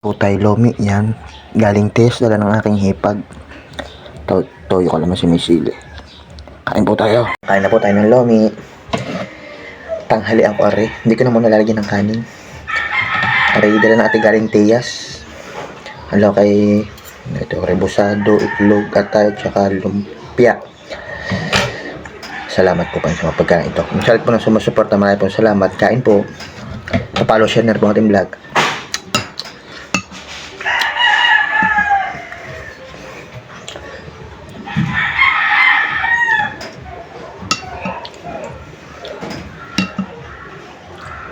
Putay lomi yan. Galing test dala ng aking hipag. Toyo ko naman sinisili. Kain po tayo. Kain na po tayo ng lomi. Tanghali ang are. Hindi ko na muna lalagyan ng kanin. Are, dala natin galing tiyas. Halo kay ito, rebusado, itlog, atay, tsaka lumpia. Salamat po pa sa mga pagkain ito. Masalit po na sumusuporta. Marami po salamat. Kain po. Kapalo share na po ang ating vlog.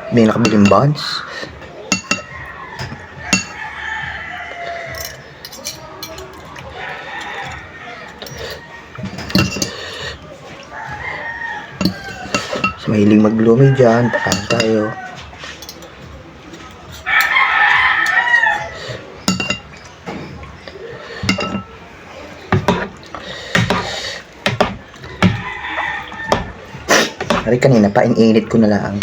May nakabiling buns. Sa mahiling maglumi dyan, pakain tayo. Hari kanina pa, init ko na lang.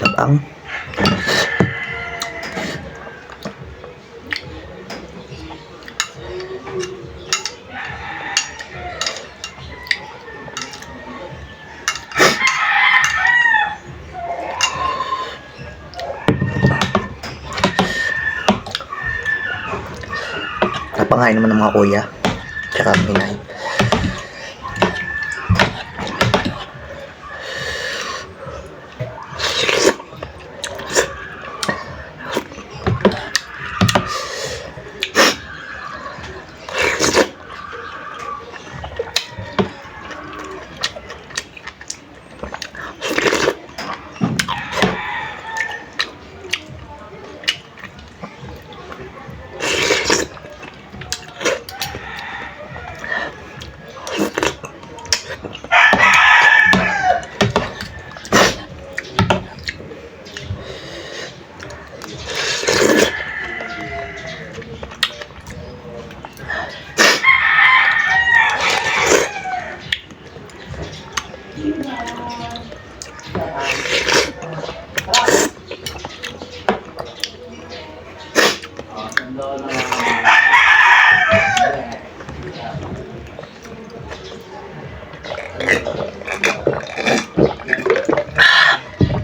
Tapang. Tapangain naman ng mga kuya. Tsaka minay.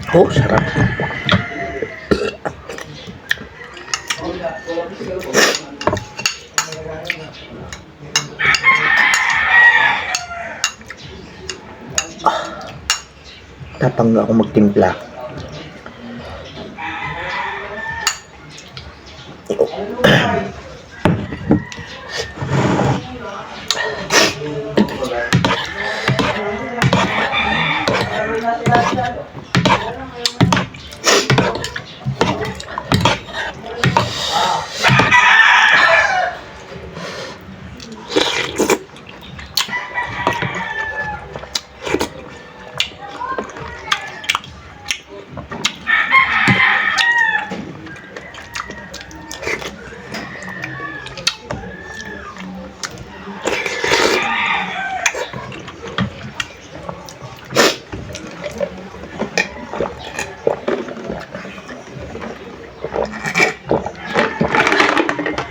Oh, sarap. Tapang nga ako magtimpla.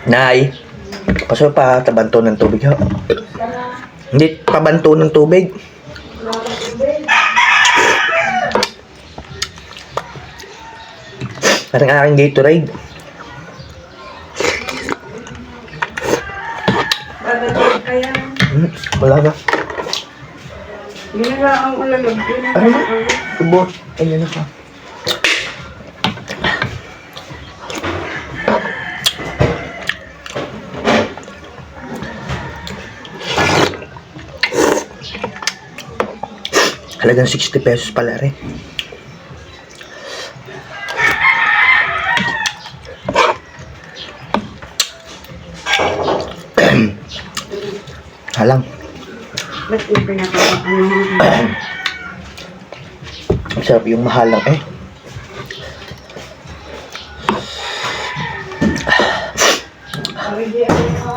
Nay, paso pa tabanto ng tubig ha? Hindi pabanto ng tubig. Parang aking Gatorade. Wala ka. Hindi na ang ulalog. Ano na? Ubos. Ayan na ka. Halagang 60 pesos pala rin. Halang. Ba't yung pinapapaan? Sarap yung mahalang eh. Hindi ako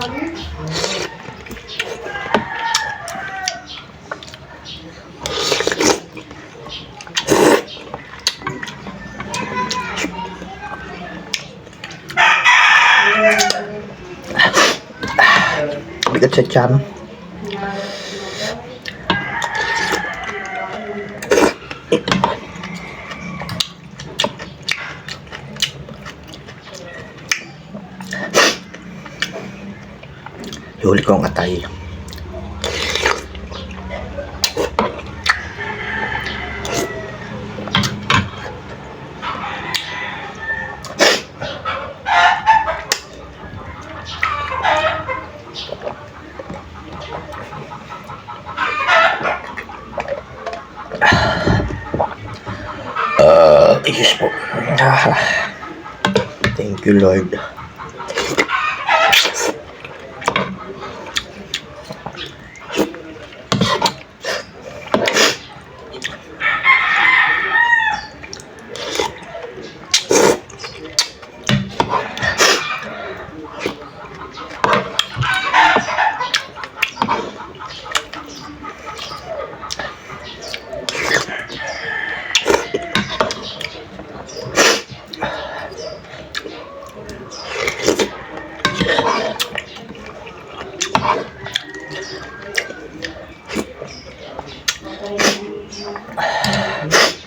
Bigat sa tiyan. Huli ko ang atay. Yes po. Thank you, Lord.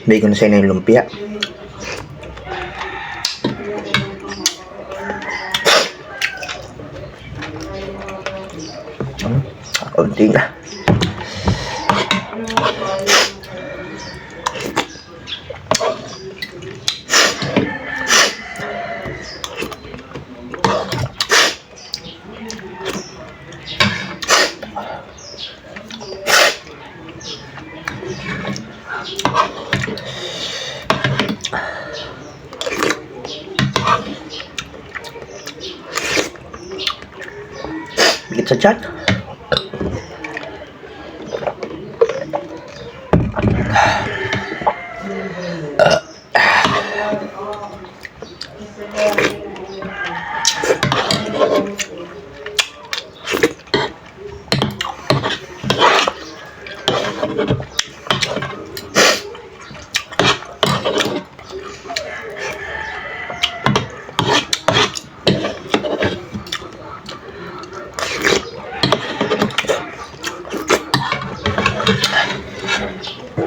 Bigay ko na sa inyo yung lumpia. Kaunti na. Bigat sa tiyan.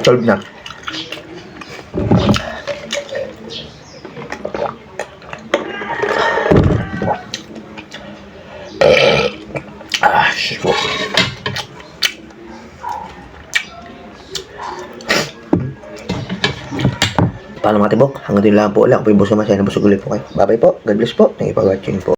Solve na. Shit po. Paano mga tibok? Hanggang din lang po ulit. Ako po yung boss naman. Sana busog ulit po kayo. Bye bye po. God bless po. Thank you for watching po.